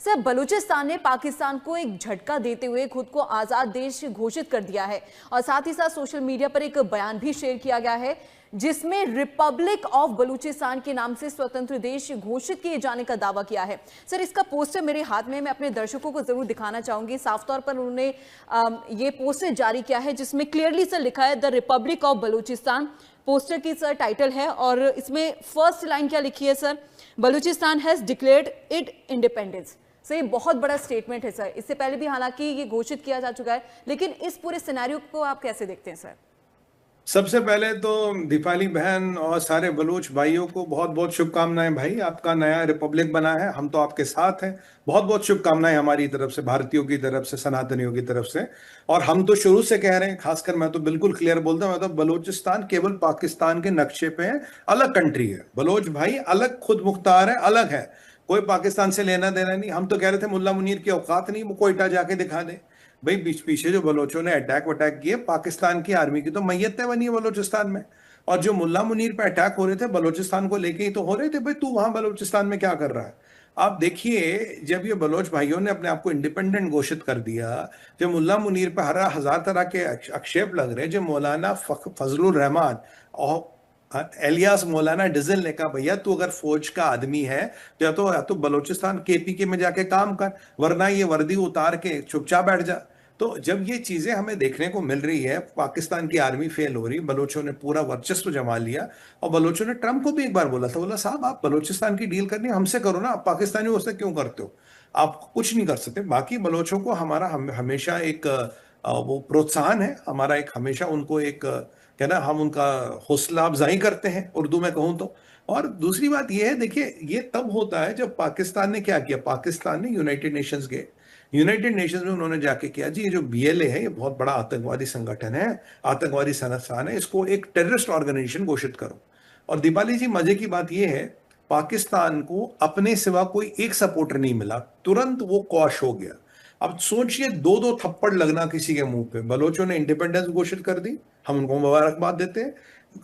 Sir, Balochistan ने पाकिस्तान को एक झटका देते हुए खुद को आजाद देश घोषित कर दिया है और साथ ही साथ सोशल मीडिया पर एक बयान भी शेयर किया गया है जिसमें रिपब्लिक ऑफ बलूचिस्तान के नाम से स्वतंत्र देश घोषित किए जाने का दावा किया है। सर, इसका पोस्टर मेरे हाथ में, मैं अपने दर्शकों को जरूर दिखाना चाहूंगी। साफ तौर पर उन्होंने ये पोस्टर जारी किया है जिसमें क्लियरली सर लिखा है the Republic of Balochistan. Poster की सर टाइटल है और इसमें फर्स्ट लाइन क्या लिखी है sir? Balochistan has declared it independence. Sir, ये बहुत बड़ा स्टेटमेंट है सर। इससे पहले भी हालांकि ये घोषित किया जा चुका है, लेकिन इस पूरे सिनेरियो को आप कैसे देखते हैं सर? सबसे पहले तो दीपाली बहन और सारे बलूच भाइयों को बहुत बहुत शुभकामनाएं। भाई, आपका नया रिपब्लिक बना है, हम तो आपके साथ हैं। बहुत बहुत शुभकामनाएं हमारी तरफ से, भारतीयों की तरफ से, सनातनियों की तरफ से। और हम तो शुरू से कह रहे हैं, खासकर मैं तो बिल्कुल क्लियर बोलता हूं, मतलब बलूचिस्तान केवल पाकिस्तान के नक्शे पे है, अलग कंट्री है। बलोच भाई अलग, खुद मुख्तार है, अलग है, कोई पाकिस्तान से लेना देना नहीं। हम तो कह रहे थे मुल्ला मुनीर की औकात नहीं, वो कोयटा जाके दिखा दे। भाई, बीच पीछे जो बलोचों ने अटैक वटैक किए, पाकिस्तान की आर्मी की तो मैयतें बनी है बलोचिस्तान में। और जो मुल्ला मुनीर पे अटैक हो रहे थे, बलोचिस्तान को लेके ही तो हो रहे थे। भाई, तू वहां बलोचिस्तान में क्या कर रहा है? आप देखिए, जब ये बलोच भाइयों ने अपने आप को इंडिपेंडेंट घोषित कर दिया, जब मुल्ला मुनीर पर हर हजार तरह के आक्षेप लग रहे, जो मौलाना फजलुर रहमान और एलियास मौलाना डिजिल ने कहा, भैया तू अगर फौज का आदमी है तो या तो बलूचिस्तान केपीके में जाके काम कर, वरना ये वर्दी उतार के चुपचाप बैठ जा। तो जब ये चीजें हमें देखने को मिल रही है, पाकिस्तान की आर्मी फेल हो रही, बलोचों ने पूरा वर्चस्व जमा लिया। और बलोचों ने ट्रंप को भी एक बार बोला था, बोला साहब आप बलूचिस्तान की डील करनी हमसे करो ना, आप पाकिस्तानी उससे क्यों करते हो? आप कुछ नहीं कर सकते। बाकी बलोचों को हमारा हमेशा एक वो प्रोत्साहन है हमारा, एक हमेशा उनको एक क्या ना, हम उनका हौसला अफजाई करते हैं, उर्दू में कहूं तो। और दूसरी बात यह है, देखिए, ये तब होता है जब पाकिस्तान ने क्या किया। पाकिस्तान ने यूनाइटेड नेशंस गए, यूनाइटेड नेशंस में उन्होंने जाके किया, जी ये जो बीएलए है ये बहुत बड़ा आतंकवादी संगठन है, आतंकवादी संस्थान है, इसको एक टेररिस्ट ऑर्गेनाइजेशन घोषित करो। और दीपाली जी, मजे की बात यह है, पाकिस्तान को अपने सिवा कोई एक सपोर्टर नहीं मिला, तुरंत वो कॉश हो गया। अब सोचिए, दो दो थप्पड़ लगना किसी के मुंह पे। बलोचों ने इंडिपेंडेंस घोषित कर दी, हम उनको मुबारकबाद देते हैं।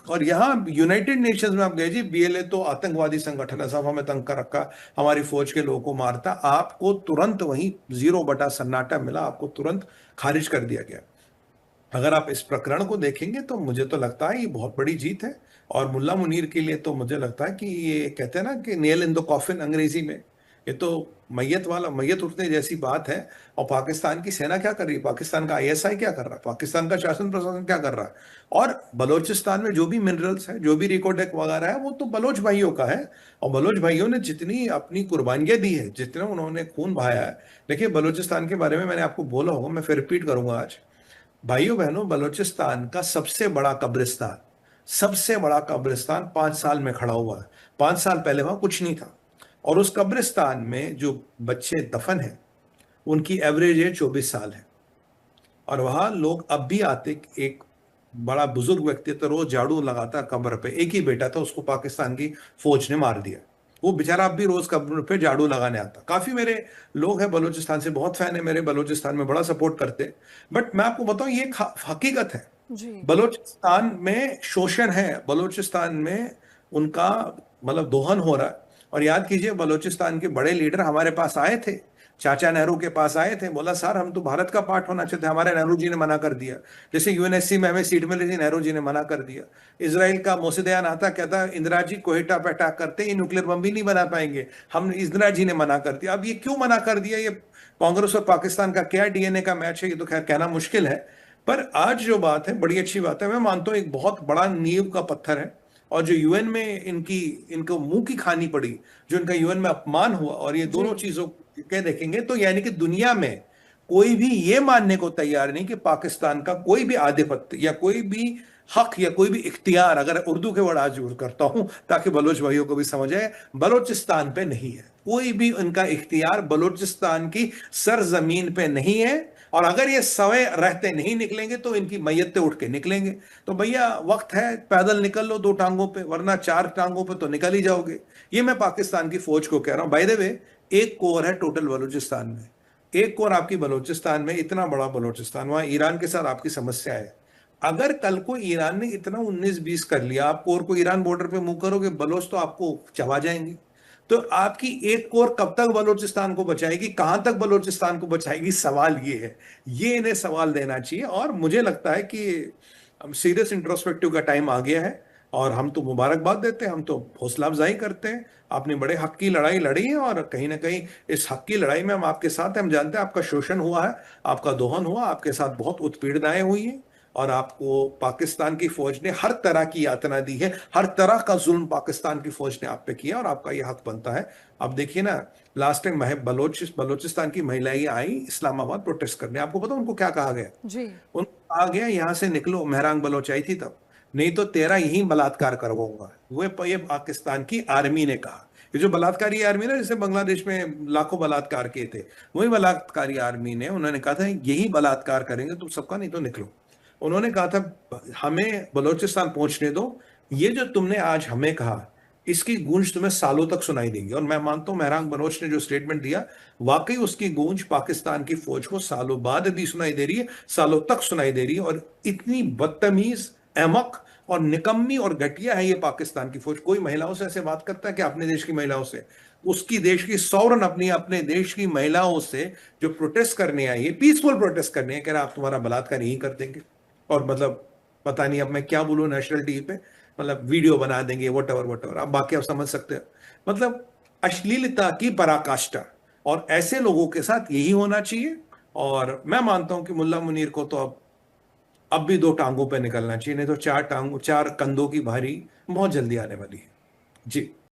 और यहाँ यूनाइटेड नेशंस में आप गए, जी बीएलए तो आतंकवादी संगठन है, सब हमें तंग कर रखा, हमारी फौज के लोगों को मारता। आपको तुरंत वहीं 0/सन्नाटा मिला, आपको तुरंत खारिज कर दिया गया। अगर आप इस प्रकरण को देखेंगे तो मुझे तो लगता है ये बहुत बड़ी जीत है। और मुल्ला मुनीर के लिए तो मुझे लगता है कि ये कहते हैं ना कि नेल इन द कॉफिन अंग्रेजी में, ये तो मैयत उठने जैसी बात है। और पाकिस्तान की सेना क्या कर रही है, पाकिस्तान का आईएसआई क्या कर रहा है, पाकिस्तान का शासन प्रशासन क्या कर रहा है। और बलोचिस्तान में जो भी मिनरल्स है, जो भी रिकोडेक वगैरह है, वो तो बलोच भाइयों का है। और बलोच भाइयों ने जितनी अपनी कुर्बानियां दी है, जितना उन्होंने खून बहाया है। देखिए, बलोचिस्तान के बारे में मैंने आपको बोला होगा, मैं फिर रिपीट करूंगा आज। भाइयों बहनों, बलूचिस्तान का सबसे बड़ा कब्रिस्तान 5 साल में खड़ा हुआ है। 5 साल पहले वहां कुछ नहीं था। और उस कब्रिस्तान में जो बच्चे दफन हैं, उनकी एवरेज एज 24 साल है। और वहां लोग अब भी आते, एक बड़ा बुजुर्ग व्यक्ति तो रोज झाड़ू लगाता कब्र पे, एक ही बेटा था, उसको पाकिस्तान की फौज ने मार दिया। वो बेचारा अब भी रोज कब्र पे झाड़ू लगाने आता। काफी मेरे लोग हैं बलूचिस्तान से, बहुत फैन है मेरे, बलूचिस्तान में बड़ा सपोर्ट करते। बट मैं आपको बताऊं, ये हकीकत है। जी। बलूचिस्तान में शोषण है, बलूचिस्तान में उनका मतलब दोहन हो रहा है। और याद कीजिए, बलूचिस्तान के बड़े लीडर हमारे पास आए थे, चाचा नेहरू के पास आए थे, बोला सर हम तो भारत का पार्ट होना चाहते, हमारे नेहरू जी ने मना कर दिया। जैसे यूएनएससी में हमें सीट मिली थी, नेहरू जी ने मना कर दिया। इसराइल का मोसदयान आता, कहता इंदिरा जी कोयटा पे अटैक करते, ये न्यूक्लियर बम भी नहीं बना पाएंगे, हम इंदिरा जी ने मना कर दिया। अब ये क्यों मना कर दिया, ये कांग्रेस और पाकिस्तान का क्या डीएनए का मैच है, ये तो खैर कहना मुश्किल है। पर आज जो बात है, बड़ी अच्छी बात है, मैं मानता हूं एक बहुत बड़ा नींव का पत्थर है। और जो यूएन में इनको मुंह की खानी पड़ी, जो इनका यूएन में अपमान हुआ, और ये दोनों चीजों के देखेंगे तो यानी कि दुनिया में कोई भी ये मानने को तैयार नहीं कि पाकिस्तान का कोई भी आधिपत्य या कोई भी हक या कोई भी इख्तियार, अगर उर्दू के वर्ड आज यूज करता हूं ताकि बलोच भाइयों को भी समझ आए, बलोचिस्तान पे नहीं है। कोई भी उनका इख्तियार बलोचिस्तान की सरजमीन पे नहीं है। और अगर ये सवे रहते नहीं निकलेंगे तो इनकी मैयतें उठ के निकलेंगे। तो भैया वक्त है, पैदल निकल लो 2 टांगों पे, वरना 4 टांगों पे तो निकल ही जाओगे। ये मैं पाकिस्तान की फौज को कह रहा हूं। बाय द वे, 1 कोर है टोटल बलूचिस्तान में, 1 कोर आपकी बलूचिस्तान में, इतना बड़ा बलूचिस्तान, वहां ईरान के साथ आपकी समस्या है। अगर कल को ईरान ने इतना 19-20 कर लिया, आप कोर को ईरान बॉर्डर पे मूव करोगे, बलोच तो आपको चबा जाएंगे। तो आपकी एक कोर कब तक बलूचिस्तान को बचाएगी, कहां तक बलूचिस्तान को बचाएगी, सवाल ये है। ये इन्हें सवाल देना चाहिए। और मुझे लगता है कि सीरियस इंट्रोस्पेक्टिव का टाइम आ गया है, और हम तो मुबारकबाद देते हैं, हम तो हौसला अफजाई करते हैं। आपने बड़े हक की लड़ाई लड़ी है, और कहीं ना कहीं इस हक की लड़ाई में हम आपके साथ हैं। हम जानते हैं आपका शोषण हुआ है, आपका दोहन हुआ, आपके साथ बहुत उत्पीड़नाएं हुई हैं, और आपको पाकिस्तान की फौज ने हर तरह की यातना दी है, हर तरह का जुल्म पाकिस्तान की फौज ने आप पे किया, और आपका यह हक बनता है। अब देखिए ना, लास्ट टाइम बलोचिस्तान की महिलाएं आई इस्लामाबाद प्रोटेस्ट करने, आपको पता उनको क्या कहा गया? जी। उनको कहा गया यहां से निकलो, मेहरांग बलोच आई थी तब, नहीं तो तेरा यही बलात्कार करवाऊंगा। ये पाकिस्तान की आर्मी ने कहा। ये जो बलात्कारी आर्मी ना, जैसे बांग्लादेश में लाखों बलात्कार किए थे, वही बलात्कारी आर्मी ने, उन्होंने कहा था यही बलात्कार करेंगे तुम सबका, नहीं तो निकलो। उन्होंने कहा था हमें बलोचिस्तान पहुंचने दो, ये जो तुमने आज हमें कहा, इसकी गूंज तुम्हें सालों तक सुनाई देगी। और मैं मानता हूं मेहरांग बलोच ने जो स्टेटमेंट दिया, वाकई उसकी गूंज पाकिस्तान की फौज को सालों बाद भी सुनाई दे रही है, सालों तक सुनाई दे रही है। और इतनी बदतमीज, अहमक और निकम्मी और घटिया है ये पाकिस्तान की फौज। कोई महिलाओं से ऐसे बात करता है कि अपने देश की महिलाओं से, उसकी देश की सॉवरन अपने देश की महिलाओं से जो प्रोटेस्ट करने आई है, पीसफुल प्रोटेस्ट करने हैं, कह रहा आप तुम्हारा बलात्कार यही कर देंगे। और मतलब पता नहीं अब मैं क्या बोलूं नेशनल टीवी पे, मतलब वीडियो बना देंगे, वट एवर आप बाकी आप समझ सकते हो। मतलब अश्लीलता की पराकाष्ठा, और ऐसे लोगों के साथ यही होना चाहिए। और मैं मानता हूं कि मुल्ला मुनीर को तो अब भी 2 टांगों पे निकलना चाहिए, नहीं तो 4 कंधों की भारी बहुत जल्दी आने वाली है। जी।